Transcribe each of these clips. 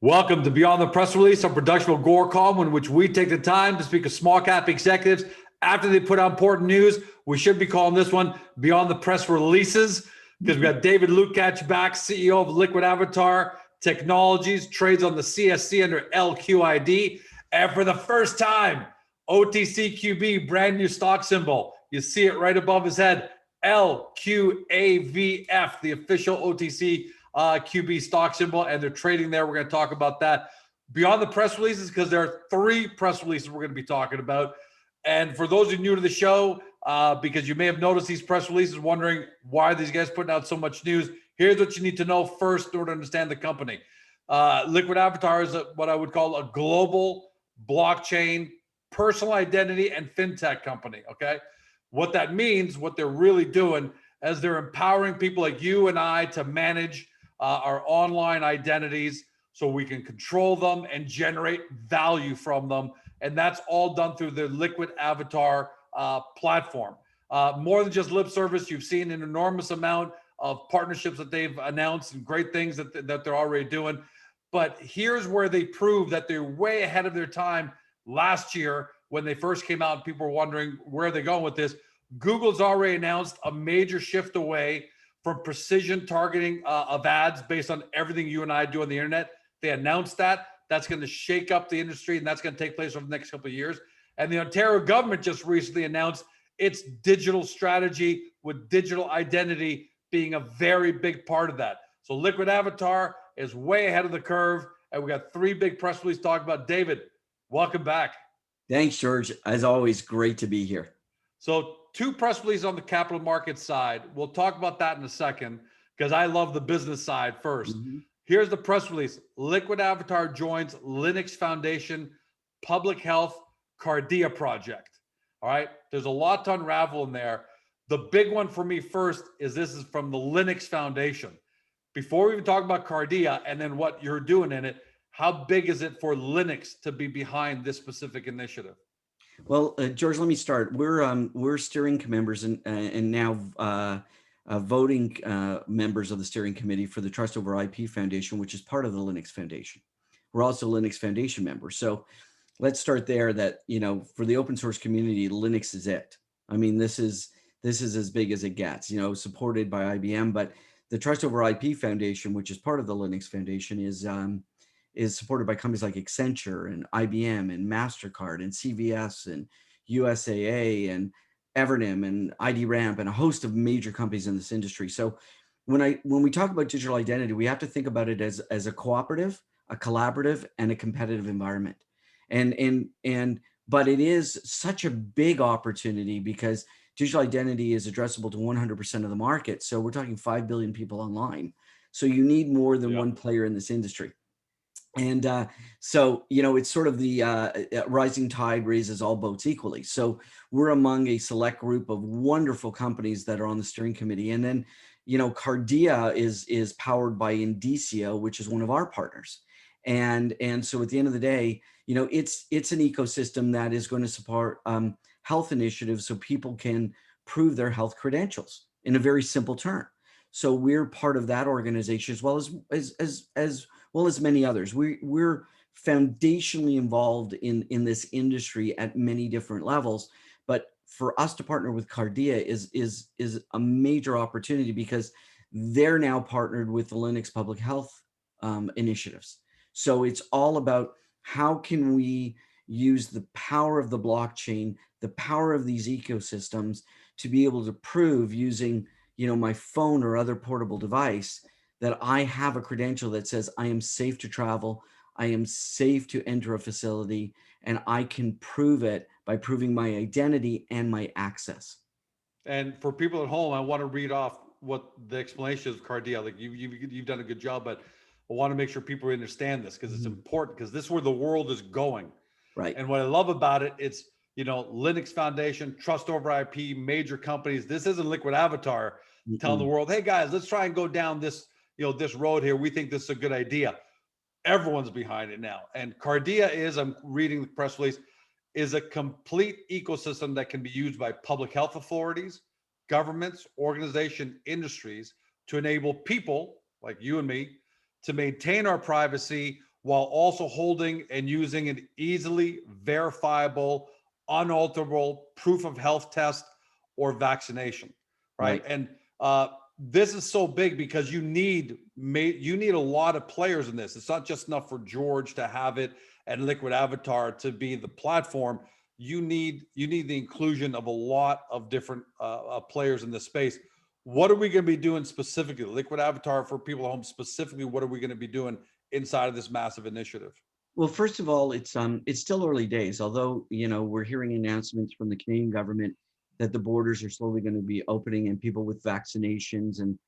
Welcome to Beyond the Press Release, a production of Gore Column, in which we take the time to speak to small cap executives after they put out important news. We should be calling this one Beyond the Press Releases because we got David Lukacs back, CEO of Liquid Avatar Technologies, trades on the CSC under LQID. And for the first time, OTCQB, brand new stock symbol. You see it right above his head, LQAVF, the official OTC QB stock symbol, and they're trading there. We're going to talk about that beyond the press releases because there are 3 press releases we're going to be talking about. And for those of you new to the show, because you may have noticed these press releases, wondering why are these guys putting out so much news, here's what you need to know first in order to understand the company. Liquid Avatar is what I would call a global blockchain, personal identity, and fintech company, okay? What that means, what they're really doing, is they're empowering people like you and I to manage our online identities so we can control them and generate value from them. And that's all done through the Liquid Avatar platform. More than just lip service, you've seen an enormous amount of partnerships that they've announced and great things that they're already doing. But here's where they prove that they're way ahead of their time. Last year, when they first came out and people were wondering where they're going with this, Google's already announced a major shift away from precision targeting of ads based on everything you and I do on the internet. They announced that. That's going to shake up the industry, and that's going to take place over the next couple of years. And the Ontario government just recently announced its digital strategy, with digital identity being a very big part of that. So Liquid Avatar is way ahead of the curve, and we got 3 big press releases talking about. David, welcome back. Thanks, George. As always, great to be here. So 2 press releases on the capital market side. We'll talk about that in a second because I love the business side first. Here's the press release. Liquid Avatar joins Linux Foundation Public Health Cardia project. All right. There's a lot to unravel in there. The big one for me first is this is from the Linux Foundation. Before we even talk about Cardia and then what you're doing in it, how big is it for Linux to be behind this specific initiative? Well, George, let me start. We're steering members and now voting members of the steering committee for the Trust Over IP Foundation, which is part of the Linux Foundation. We're also Linux Foundation members. So let's start there. That, you know, for the open source community, Linux is it. I mean, this is as big as it gets. You know, supported by IBM, but the Trust Over IP Foundation, which is part of the Linux Foundation, is supported by companies like Accenture and IBM and Mastercard and CVS and USAA and Evernym and ID Ramp and a host of major companies in this industry. So when we talk about digital identity, we have to think about it as a cooperative, a collaborative, and a competitive environment. But it is such a big opportunity because digital identity is addressable to 100% of the market. So we're talking 5 billion people online. So you need more than one player in this industry. And so, you know, it's sort of the rising tide raises all boats equally. So we're among a select group of wonderful companies that are on the steering committee. And then, you know, Cardia is powered by Indicia, which is one of our partners. And so at the end of the day, you know, it's an ecosystem that is going to support health initiatives so people can prove their health credentials in a very simple term. So we're part of that organization as well as many others. We're foundationally involved in this industry at many different levels. But for us to partner with Cardia is a major opportunity because they're now partnered with the Linux public health initiatives. So it's all about how can we use the power of the blockchain, the power of these ecosystems to be able to prove using, you know, my phone or other portable device that I have a credential that says I am safe to travel, I am safe to enter a facility, and I can prove it by proving my identity and my access. And for people at home, I want to read off what the explanation is of Cardia. Like you've done a good job, but I want to make sure people understand this because it's important, because this is where the world is going. Right. And what I love about it, it's, you know, Linux Foundation, Trust Over IP, major companies. This isn't Liquid Avatar telling the world, hey guys, let's try and go down this, you know, this road here. We think this is a good idea. Everyone's behind it now. And Cardia is, I'm reading the press release, is a complete ecosystem that can be used by public health authorities, governments, organizations, industries to enable people like you and me to maintain our privacy while also holding and using an easily verifiable, unalterable proof of health test or vaccination, right? Right. And this is so big because you need a lot of players in this. It's not just enough for George to have it and Liquid Avatar to be the platform. You need the inclusion of a lot of different players in this space. What are we going to be doing specifically? Liquid Avatar, for people at home specifically, what are we going to be doing inside of this massive initiative? Well, first of all, it's still early days, although, we're hearing announcements from the Canadian government that the borders are slowly going to be opening and people with vaccinations and,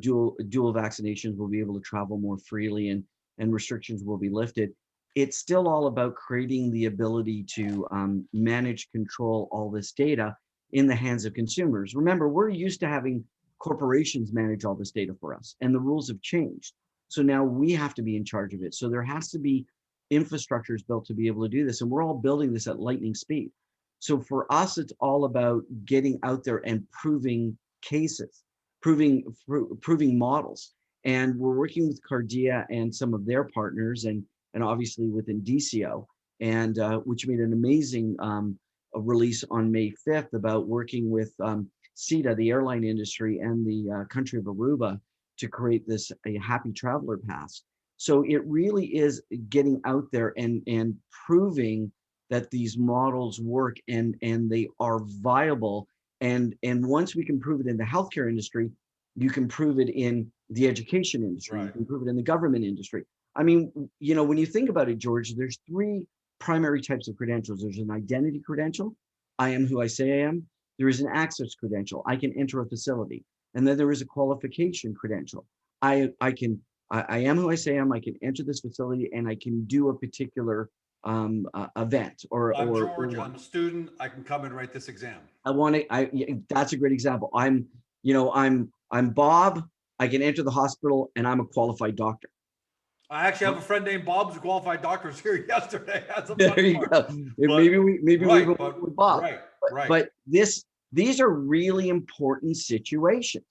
dual vaccinations will be able to travel more freely and restrictions will be lifted. It's still all about creating the ability to manage, control all this data in the hands of consumers. Remember, we're used to having corporations manage all this data for us, and the rules have changed. So now we have to be in charge of it. So there has to be infrastructure is built to be able to do this. And we're all building this at lightning speed. So for us, it's all about getting out there and proving cases, proving models. And we're working with Cardia and some of their partners and obviously within DCO, and which made an amazing release on May 5th about working with CETA, the airline industry, and the country of Aruba to create a happy traveler pass. So it really is getting out there and proving that these models work and they are viable. And once we can prove it in the healthcare industry, you can prove it in the education industry, Right. You can prove it in the government industry. I mean, when you think about it, George, there's three primary types of credentials. There's an identity credential, I am who I say I am. There is an access credential, I can enter a facility. And then there is a qualification credential. I am who I say I am. I can enter this facility and I can do a particular event I'm George. I'm a student. I can come and write this exam. That's a great example. I'm Bob. I can enter the hospital and I'm a qualified doctor. I actually have a friend named Bob who's a qualified doctor who's here yesterday. That's a there you go. Maybe we right, with Bob. Right. But these are really important situations.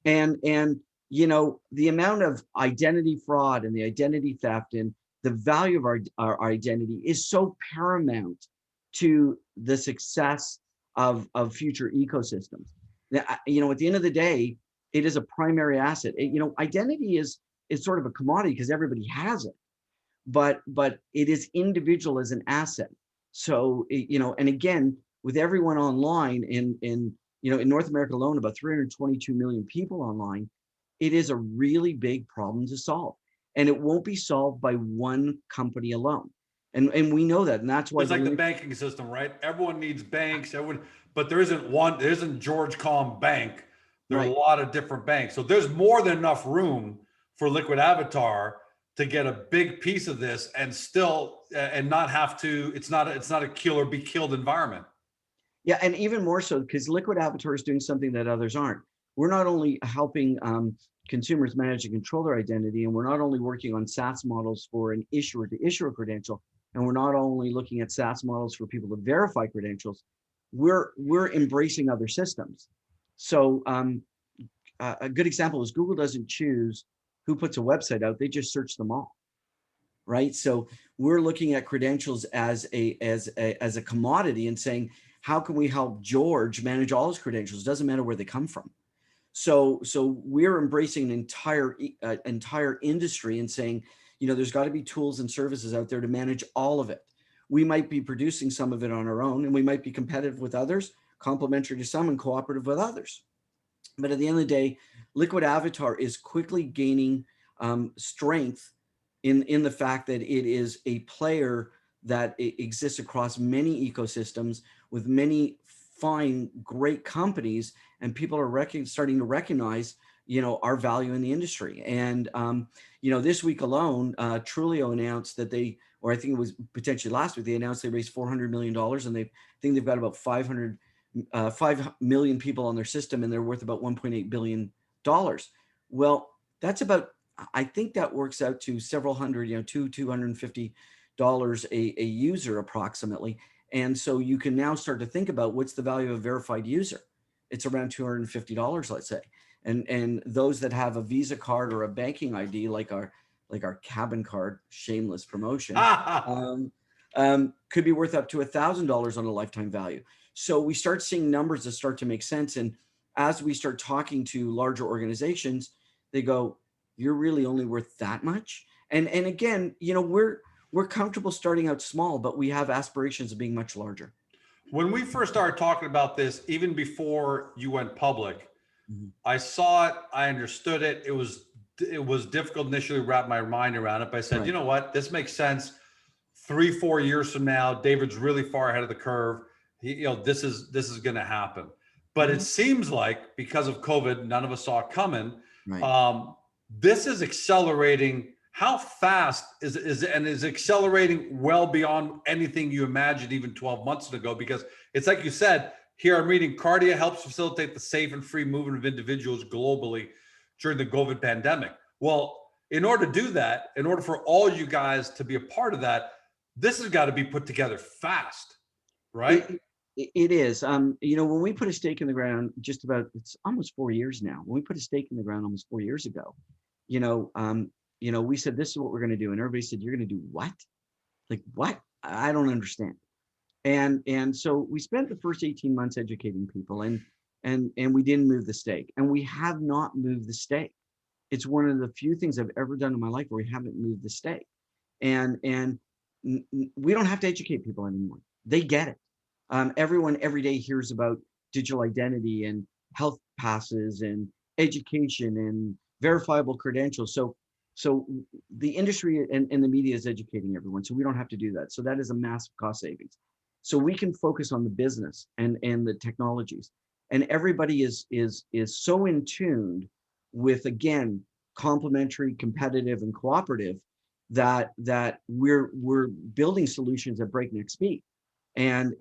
And the amount of identity fraud and the identity theft and the value of our identity is so paramount to the success of future ecosystems. Now, at the end of the day, it is a primary asset. Identity is sort of a commodity because everybody has it, but it is individual as an asset. So, and again, with everyone online in North America alone, about 322 million people online, it is a really big problem to solve. And it won't be solved by one company alone. And we know that. And that's why it's like the banking system, right? Everyone needs banks, but there isn't George Com Bank. There are a lot of different banks. So there's more than enough room for Liquid Avatar to get a big piece of this and still and not have to, it's not a kill or be killed environment. Yeah, and even more so because Liquid Avatar is doing something that others aren't. We're not only helping consumers manage and control their identity, and we're not only working on SaaS models for an issuer to issuer credential, and we're not only looking at SaaS models for people to verify credentials, we're embracing other systems. So a good example is Google doesn't choose who puts a website out; they just search them all, right? So we're looking at credentials as a commodity and saying, how can we help George manage all his credentials? Doesn't matter where they come from. So we're embracing an entire industry and saying, there's got to be tools and services out there to manage all of it. We might be producing some of it on our own, and we might be competitive with others, complementary to some, and cooperative with others. But at the end of the day, Liquid Avatar is quickly gaining strength in the fact that it is a player that exists across many ecosystems with many fine, great companies, and people are starting to recognize, our value in the industry. And, this week alone, Trulio announced that or I think it was potentially last week, they announced they raised $400 million, and they've got about 5 million people on their system, and they're worth about $1.8 billion. Well, that's about, I think that works out to several hundred, $250 a user approximately. And so you can now start to think about what's the value of a verified user. It's around $250, let's say. And those that have a Visa card or a banking ID, like like our cabin card, shameless promotion, could be worth up to $1,000 on a lifetime value. So we start seeing numbers that start to make sense. And as we start talking to larger organizations, they go, you're really only worth that much. And again, we're comfortable starting out small, but we have aspirations of being much larger. When we first started talking about this, even before you went public, Mm-hmm. I saw it, I understood it. It was difficult initially to wrap my mind around it, but I said, Right. you know what, this makes sense. 3-4 years from now, David's really far ahead of the curve. This is going to happen. But Mm-hmm. it seems like because of COVID, none of us saw it coming. Right. This is accelerating. How fast is accelerating well beyond anything you imagined even 12 months ago? Because it's like you said, here I'm reading, Cardia helps facilitate the safe and free movement of individuals globally during the COVID pandemic. Well, in order to do that, in order for all you guys to be a part of that, this has got to be put together fast, right? It is. When we put a stake in the ground, it's almost 4 years now. When we put a stake in the ground almost 4 years ago, we said, this is what we're going to do. And everybody said, you're going to do what? Like, what? I don't understand. And so we spent the first 18 months educating people, and we didn't move the stake, and we have not moved the stake. It's one of the few things I've ever done in my life where we haven't moved the stake. And we don't have to educate people anymore. They get it. Everyone every day hears about digital identity and health passes and education and verifiable credentials. So the industry and the media is educating everyone. So we don't have to do that. So that is a massive cost savings. So we can focus on the business and the technologies. And everybody is so in tune with, again, complementary, competitive, and cooperative that we're building solutions at breakneck speed. And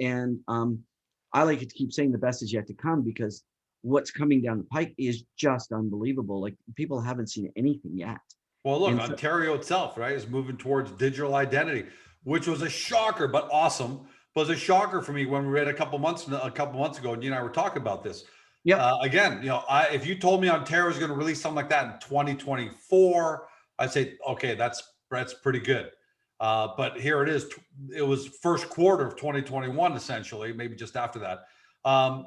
I like to keep saying the best is yet to come, because what's coming down the pike is just unbelievable. Like, people haven't seen anything yet. Well, look, And Ontario itself, right, is moving towards digital identity, which was a shocker, but awesome. But it was a shocker for me when we read a couple months ago, and you and I were talking about this. yeah, Again, if you told me Ontario is going to release something like that in 2024, I'd say, okay, that's pretty good. But here it is. It was first quarter of 2021, essentially, maybe just after that. But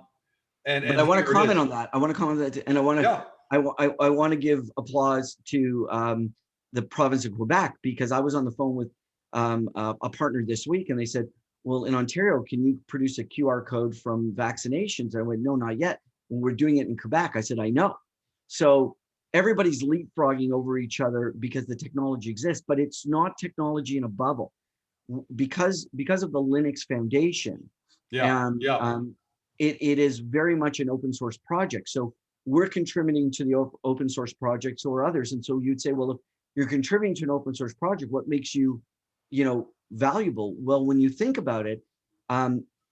I want to comment on that. I want to comment on that, and I want to. Yeah. I want to give applause to the province of Quebec, because I was on the phone with a partner this week, and they said, well, in Ontario, can you produce a QR code from vaccinations? I went, no, not yet. When we're doing it in Quebec, I said, I know. So everybody's leapfrogging over each other because the technology exists, but it's not technology in a bubble. Because of the Linux Foundation, it is very much an open source project. So we're contributing to the open source projects or others. And so you'd say, well, if you're contributing to an open source project, what makes you, valuable? Well, when you think about it,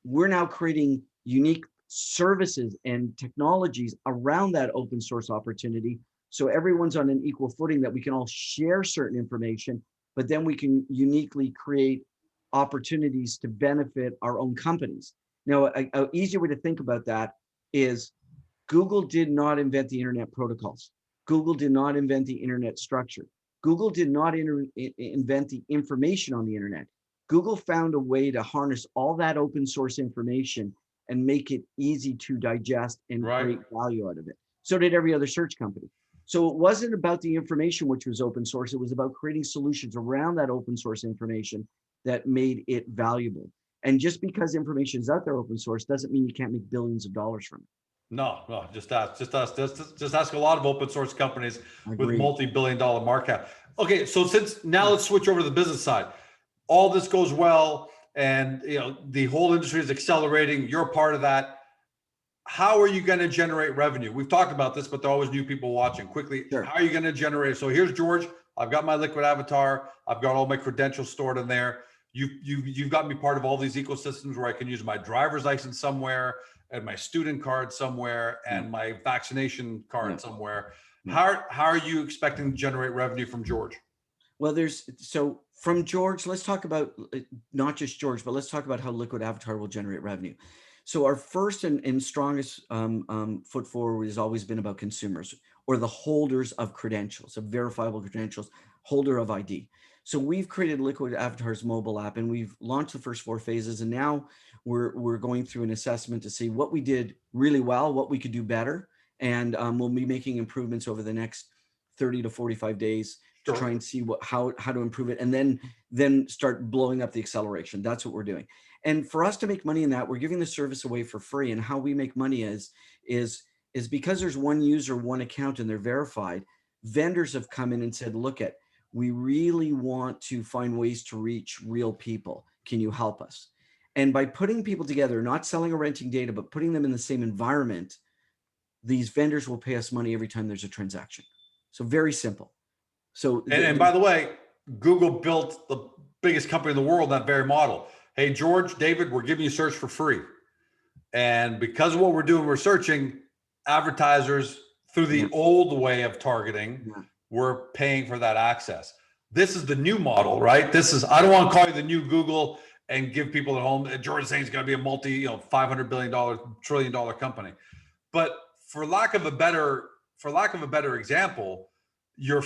we're now creating unique services and technologies around that open source opportunity. So everyone's on an equal footing, that we can all share certain information, but then we can uniquely create opportunities to benefit our own companies. Now, an easier way to think about that is, Google did not invent the internet protocols. Google did not invent the internet structure. Google did not invent the information on the internet. Google found a way to harness all that open source information and make it easy to digest and create value out of it. So did every other search company. So it wasn't about the information, which was open source. It was about creating solutions around that open source information that made it valuable. And just because information is out there open source doesn't mean you can't make billions of dollars from it. No, just ask a lot of open source companies with multi-billion-dollar market cap. Okay, so let's switch over to the business side. All this goes well, and the whole industry is accelerating. You're a part of that. How are you going to generate revenue? We've talked about this, but there are always new people watching. Quickly, Sure. How are you going to generate? So here's George. I've got my Liquid avatar. I've got all my credentials stored in there. You've got me part of all these ecosystems where I can use my driver's license somewhere, and my student card somewhere, and my vaccination card somewhere. How are you expecting to generate revenue from George? Well, so from George, let's talk about not just George, but let's talk about how Liquid Avatar will generate revenue. So our first and strongest foot forward has always been about consumers, or the holders of credentials, of verifiable credentials, holder of ID. So we've created Liquid Avatar's mobile app, and we've launched the first 4 phases. And now we're going through an assessment to see what we did really well, what we could do better. And we'll be making improvements over the next 30 to 45 days to try and see how to improve it, and then start blowing up the acceleration. That's what we're doing. And for us to make money in that, we're giving the service away for free. And how we make money is because there's one user, one account, and they're verified. Vendors have come in and said, look, we really want to find ways to reach real people. Can you help us? And by putting people together, not selling or renting data, but putting them in the same environment, these vendors will pay us money every time there's a transaction. So very simple. So and by the way, Google built the biggest company in the world, that very model. Hey, George, David, we're giving you search for free. And because of what we're doing, we're searching advertisers through the old way of targeting. We're paying for that access. This is the new model, right? This is, I don't want to call you the new Google and give people at home. George is saying it's going to be a multi, $500 billion, $1 trillion company. But for lack of a better example, you're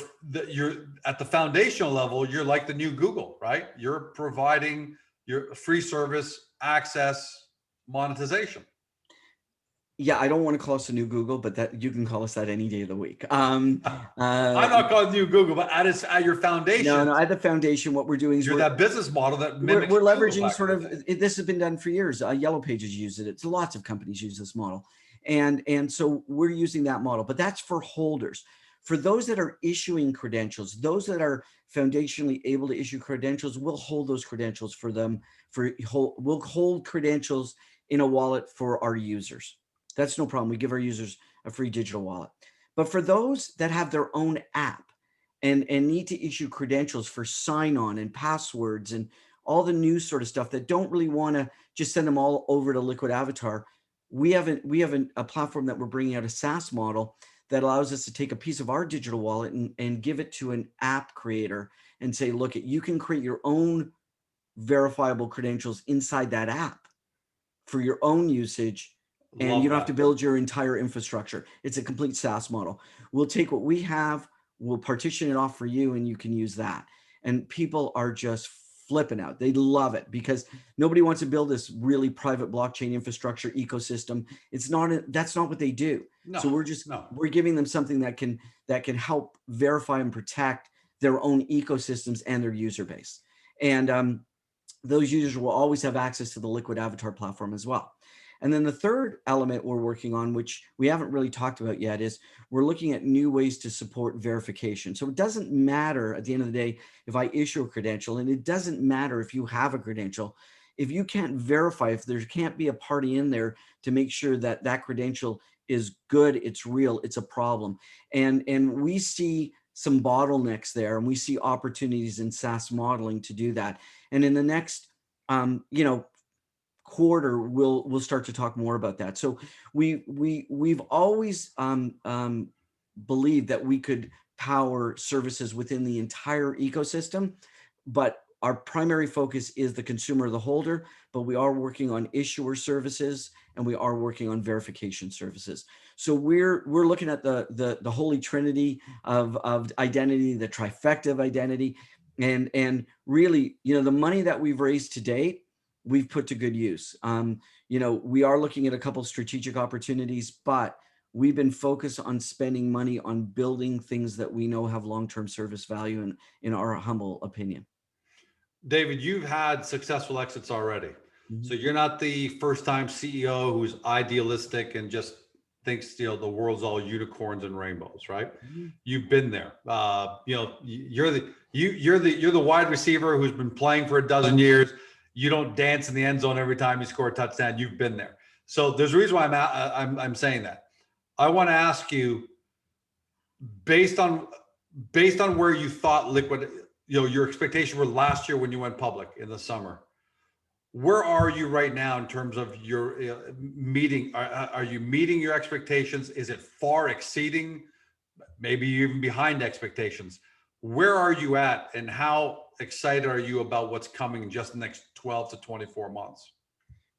at the foundational level, you're like the new Google, right? You're providing your free service, access, monetization. Yeah, I don't want to call us a new Google, but that you can call us that any day of the week. I'm not calling you Google, but at your foundation. No, at the foundation, what we're doing is you're that business model that mimics we're leveraging sort of, this has been done for years. Yellow Pages uses it. Lots of companies use this model. And so we're using that model, but that's for holders. For those that are issuing credentials, those that are foundationally able to issue credentials, we'll hold those credentials for them. We'll hold credentials in a wallet for our users. That's no problem. We give our users a free digital wallet. But for those that have their own app and need to issue credentials for sign-on and passwords and all the new sort of stuff that don't really want to just send them all over to Liquid Avatar, we have a platform that we're bringing out, a SaaS model that allows us to take a piece of our digital wallet and give it to an app creator and say, look, you can create your own verifiable credentials inside that app for your own usage. And you don't have to build your entire infrastructure. It's a complete SaaS model. We'll take what we have, we'll partition it off for you, and you can use that. And people are just flipping out. They love it because nobody wants to build this really private blockchain infrastructure ecosystem. That's not what they do. So we're giving them something that can help verify and protect their own ecosystems and their user base. And those users will always have access to the Liquid Avatar platform as well. And then the third element we're working on, which we haven't really talked about yet, is we're looking at new ways to support verification. So it doesn't matter at the end of the day if I issue a credential, and it doesn't matter if you have a credential. If you can't verify, if there can't be a party in there to make sure that that credential is good, it's real, it's a problem. And we see some bottlenecks there, and we see opportunities in SaaS modeling to do that. And in the next, quarter, we'll start to talk more about that. So we've always believed that we could power services within the entire ecosystem, but our primary focus is the consumer, the holder, but we are working on issuer services and we are working on verification services. So we're looking at the holy trinity of identity, the trifecta of identity, and really, the money that we've raised to date, we've put to good use. We are looking at a couple of strategic opportunities, but we've been focused on spending money on building things that we know have long-term service value in our humble opinion. David, you've had successful exits already. Mm-hmm. So you're not the first-time CEO who's idealistic and just thinks the world's all unicorns and rainbows, right? Mm-hmm. You've been there. You're the wide receiver who's been playing for a dozen years. You don't dance in the end zone every time you score a touchdown. You've been there. So there's a reason why I'm saying that. I want to ask you, based on where you thought Liquid, your expectation for last year when you went public in the summer, where are you right now in terms of your meeting? Are you meeting your expectations? Is it far exceeding, maybe even behind expectations? Where are you at, and how excited are you about what's coming in just the next 12 to 24 months?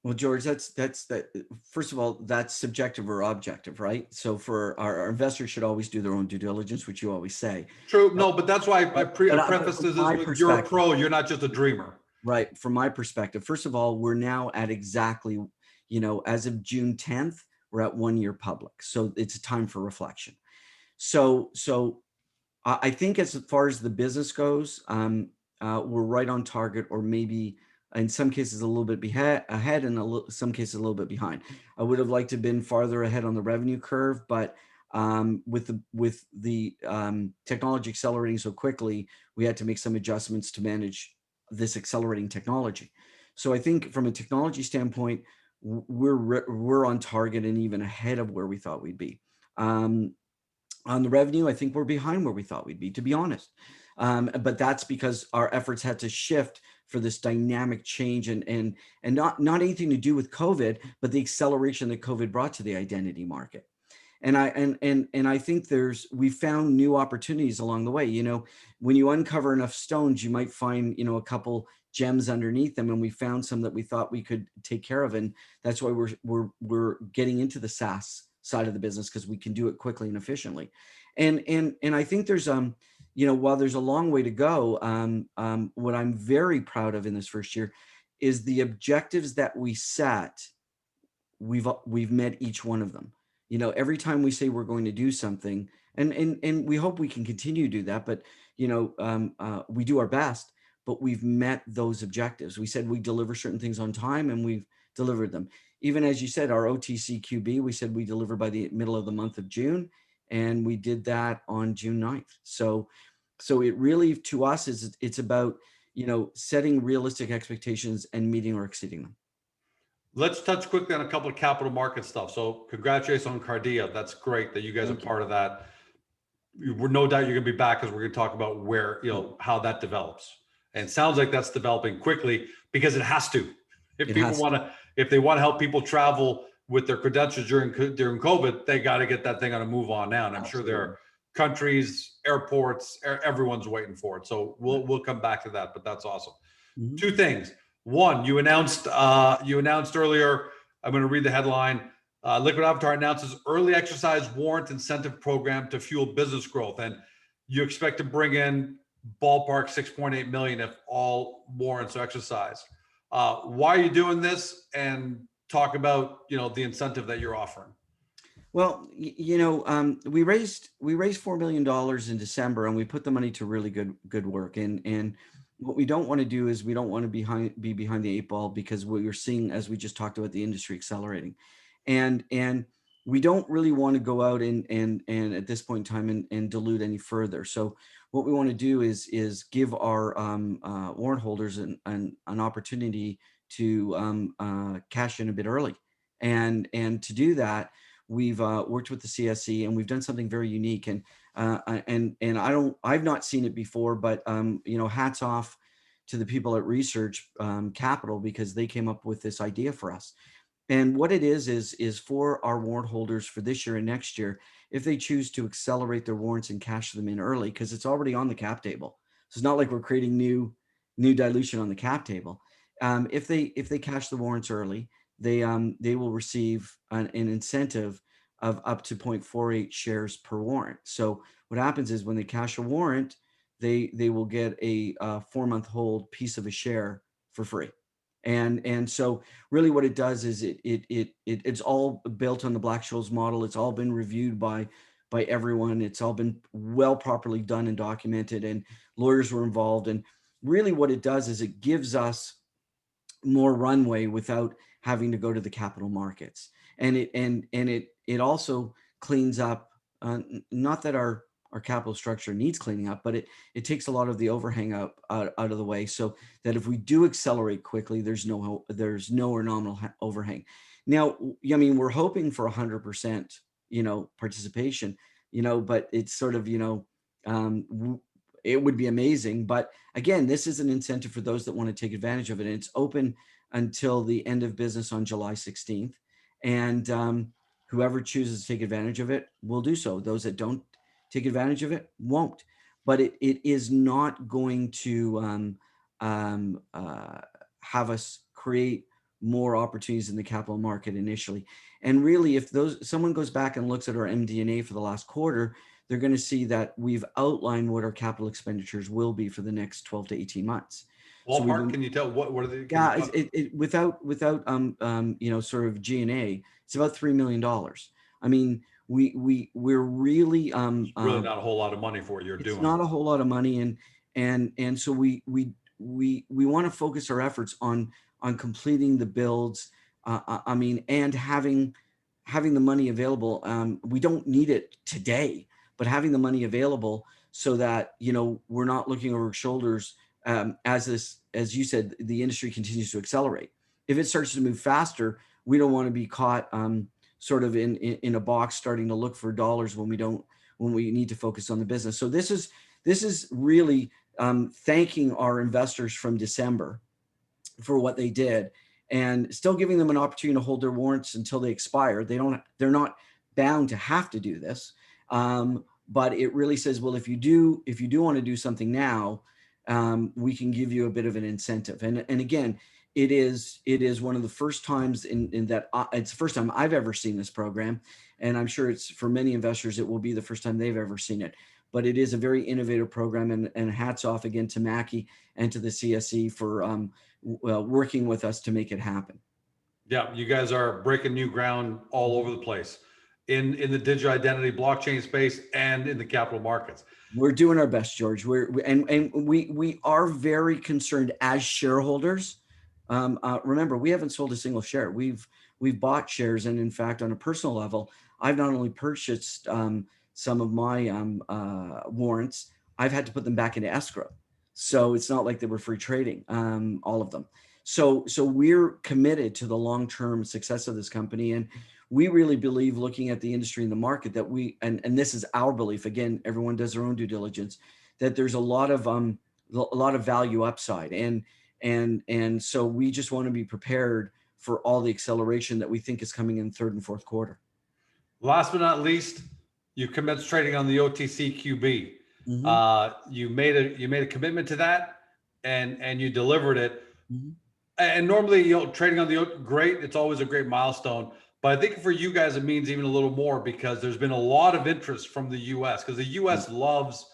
Well, George, that's that. First of all, that's subjective or objective, right? So for our investors should always do their own due diligence, which you always say. True. But No, but that's why I but prefaced from this my with you're a perspective, pro. You're not just a dreamer. right? From my perspective, first of all, we're now at exactly, as of June 10th, we're at 1 year public. So it's a time for reflection. So I think as far as the business goes, we're right on target, or maybe in some cases a little bit ahead, and some cases a little bit behind. I would have liked to have been farther ahead on the revenue curve, but with the technology accelerating so quickly, we had to make some adjustments to manage this accelerating technology. So I think from a technology standpoint, we're on target and even ahead of where we thought we'd be. On the revenue, I think we're behind where we thought we'd be, to be honest. But that's because our efforts had to shift for this dynamic change, and not anything to do with COVID, but the acceleration that COVID brought to the identity market. And I think we found new opportunities along the way. When you uncover enough stones, you might find, a couple gems underneath them, and we found some that we thought we could take care of. And that's why we're getting into the SaaS side of the business, because we can do it quickly and efficiently. And I think there's while there's a long way to go, what I'm very proud of in this first year is the objectives that we set. We've met each one of them. Every time we say we're going to do something, and we hope we can continue to do that, but we do our best, but we've met those objectives. We said we deliver certain things on time, and we've delivered them. Even as you said, our OTCQB, we said we deliver by the middle of the month of June, and we did that on June 9th. So it really, to us, it's about setting realistic expectations and meeting or exceeding them. Let's touch quickly on a couple of capital market stuff. So congratulations on Cardia. That's great that you guys are part of that. We're no doubt you're going to be back, because we're going to talk about where, how that develops. And it sounds like that's developing quickly, because it has to. If they want to help people travel with their credentials during COVID, they got to get that thing on a move on now. And I'm sure there are countries, airports, everyone's waiting for it. So we'll come back to that, but that's awesome. Mm-hmm. Two things. One, you announced earlier, I'm going to read the headline. Liquid Avatar announces early exercise warrant incentive program to fuel business growth. And you expect to bring in ballpark 6.8 million if all warrants are exercised. Why are you doing this? And talk about, the incentive that you're offering. Well, we raised $4 million in December, and we put the money to really good work. And what we don't want to do is we don't want to be behind the eight ball, because what we're seeing, as we just talked about, the industry accelerating, and we don't really want to go out and at this point in time and dilute any further. So what we want to do is give our warrant holders an opportunity to cash in a bit early, and to do that, we've worked with the CSE, and we've done something very unique. And I've not seen it before, but hats off to the people at Research Capital, because they came up with this idea for us. And what it is for our warrant holders for this year and next year, if they choose to accelerate their warrants and cash them in early, because it's already on the cap table. So it's not like we're creating new dilution on the cap table. If they cash the warrants early, they will receive an incentive of up to 0.48 shares per warrant. So what happens is, when they cash a warrant, they will get a 4-month hold piece of a share for free. And so really what it does is it's all built on the Black-Scholes model. It's all been reviewed by everyone. It's all been properly done and documented, and lawyers were involved. And really what it does is it gives us more runway without having to go to the capital markets. And it also cleans up, not that our capital structure needs cleaning up, but it takes a lot of the overhang out of the way, so that if we do accelerate quickly, there's no or nominal overhang. Now, I mean, we're hoping for 100%, participation, but it's sort of, it would be amazing. But again, this is an incentive for those that want to take advantage of it. And it's open until the end of business on July 16th. And whoever chooses to take advantage of it will do so. Those that don't take advantage of it won't. But it is not going to have us create more opportunities in the capital market initially. And really, if someone goes back and looks at our MD&A for the last quarter, they're going to see that we've outlined what our capital expenditures will be for the next 12 to 18 months. Ballpark, can you tell what are they? Yeah, without sort of G&A, it's about $3 million. I mean, we're really really not a whole lot of money for what you're doing. It's not a whole lot of money, and so we want to focus our efforts on completing the builds. And having the money available. We don't need it today, but having the money available so that we're not looking over our shoulders as you said, the industry continues to accelerate. If it starts to move faster, we don't want to be caught sort of in a box starting to look for dollars when we need to focus on the business. So this is really thanking our investors from December for what they did, and still giving them an opportunity to hold their warrants until they expire. They're not bound to have to do this, but it really says, well, if you do want to do something now, we can give you a bit of an incentive. And again, it is one of the first times in that it's the first time I've ever seen this program, and I'm sure it's for many investors it will be the first time they've ever seen it. But it is a very innovative program, and hats off again to Mackie and to the CSE for working with us to make it happen. Yeah, you guys are breaking new ground all over the place in the digital identity blockchain space and in the capital markets. We're doing our best, George. We are very concerned as shareholders. Remember, we haven't sold a single share. We've bought shares, and in fact, on a personal level, I've not only purchased some of my warrants, I've had to put them back into escrow. So it's not like they were free trading, all of them. So we're committed to the long-term success of this company, and we really believe, looking at the industry and the market, that and this is our belief. Again, everyone does their own due diligence. That there's a lot of value upside, and so we just want to be prepared for all the acceleration that we think is coming in third and fourth quarter. Last but not least, you commenced trading on the OTCQB. Mm-hmm. You made a commitment to that, and you delivered it. Mm-hmm. And normally, trading on the great, it's always a great milestone. But I think for you guys, it means even a little more, because there's been a lot of interest from the U.S. because the U.S. loves,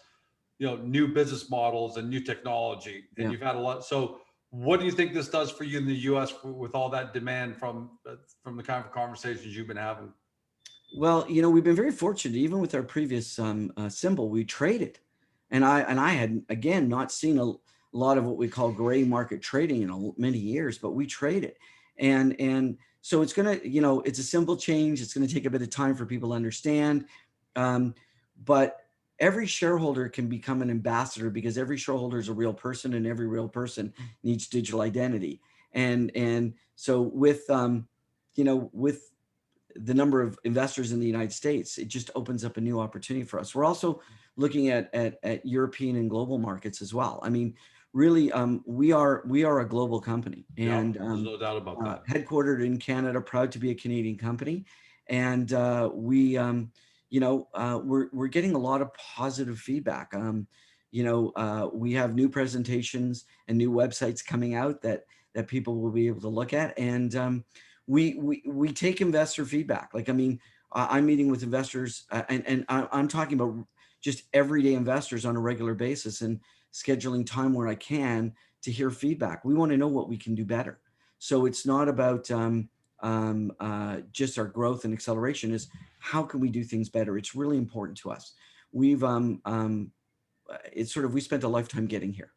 new business models and new technology, and you've had a lot. So, what do you think this does for you in the U.S. with all that demand from the kind of conversations you've been having? Well, we've been very fortunate. Even with our previous symbol, we traded, and I had, again, not seen a lot of what we call gray market trading in many years, but we traded, and so it's gonna, it's a simple change. It's gonna take a bit of time for people to understand, but every shareholder can become an ambassador, because every shareholder is a real person, and every real person needs digital identity. And so with with the number of investors in the United States, it just opens up a new opportunity for us. We're also looking at European and global markets as well. I mean, really, we are a global company, and there's no doubt about that. Headquartered in Canada, proud to be a Canadian company, and we're getting a lot of positive feedback. We have new presentations and new websites coming out that people will be able to look at, and we take investor feedback. I'm meeting with investors, and I'm talking about just everyday investors on a regular basis, and scheduling time where I can to hear feedback. We want to know what we can do better. So it's not about just our growth and acceleration. Is how can we do things better? It's really important to us. We've we spent a lifetime getting here.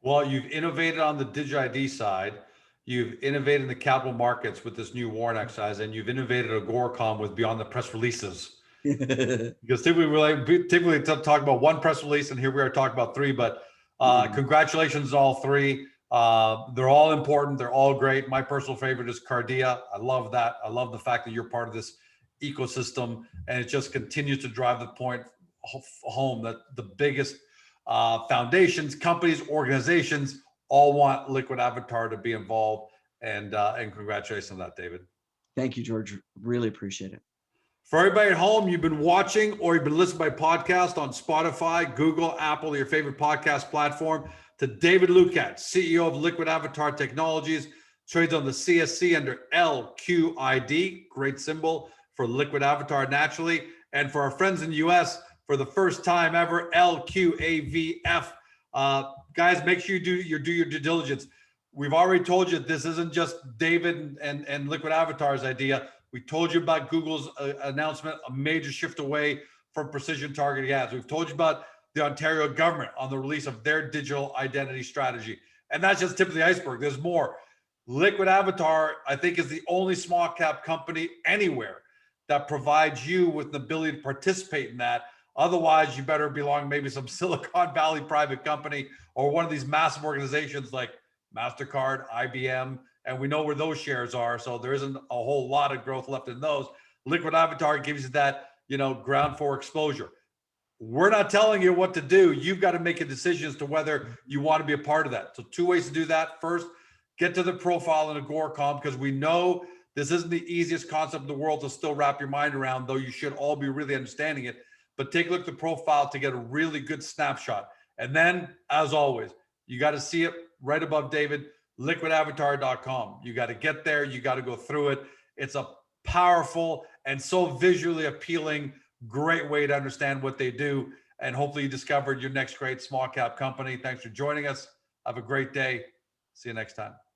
Well, you've innovated on the digital ID side. You've innovated in the capital markets with this new warrant exercise, and you've innovated at Agoracom with beyond the press releases. Because typically talk about one press release, and here we are talking about three. But congratulations to all three. They're all important. They're all great. My personal favorite is Cardia. I love that. I love the fact that you're part of this ecosystem, and it just continues to drive the point home that the biggest foundations, companies, organizations all want Liquid Avatar to be involved. And congratulations on that, David. Thank you, George. Really appreciate it. For everybody at home, you've been watching or you've been listening by podcast on Spotify, Google, Apple, your favorite podcast platform, to David Lucat, CEO of Liquid Avatar Technologies. Trades on the CSC under LQID, great symbol for liquid avatar naturally. And for our friends in the US, for the first time ever, LQAVF. Guys, make sure you do your due diligence. We've already told you this isn't just David and Liquid Avatar's idea. We told you about Google's announcement, a major shift away from precision targeting ads. We've told you about the Ontario government on the release of their digital identity strategy. And that's just the tip of the iceberg. There's more. Liquid Avatar, I think, is the only small cap company anywhere that provides you with the ability to participate in that. Otherwise, you better belong maybe some Silicon Valley private company or one of these massive organizations like Mastercard, IBM, and we know where those shares are. So there isn't a whole lot of growth left in those. Liquid Avatar gives you that, ground floor exposure. We're not telling you what to do. You've got to make a decision as to whether you want to be a part of that. So 2 ways to do that. First, get to the profile in Agoracom, because we know this isn't the easiest concept in the world to still wrap your mind around, though you should all be really understanding it. But take a look at the profile to get a really good snapshot. And then, as always, you got to see it right above David, liquidavatar.com. You got to get there. You got to go through it. It's a powerful and so visually appealing, great way to understand what they do. And hopefully you discovered your next great small cap company. Thanks for joining us. Have a great day. See you next time.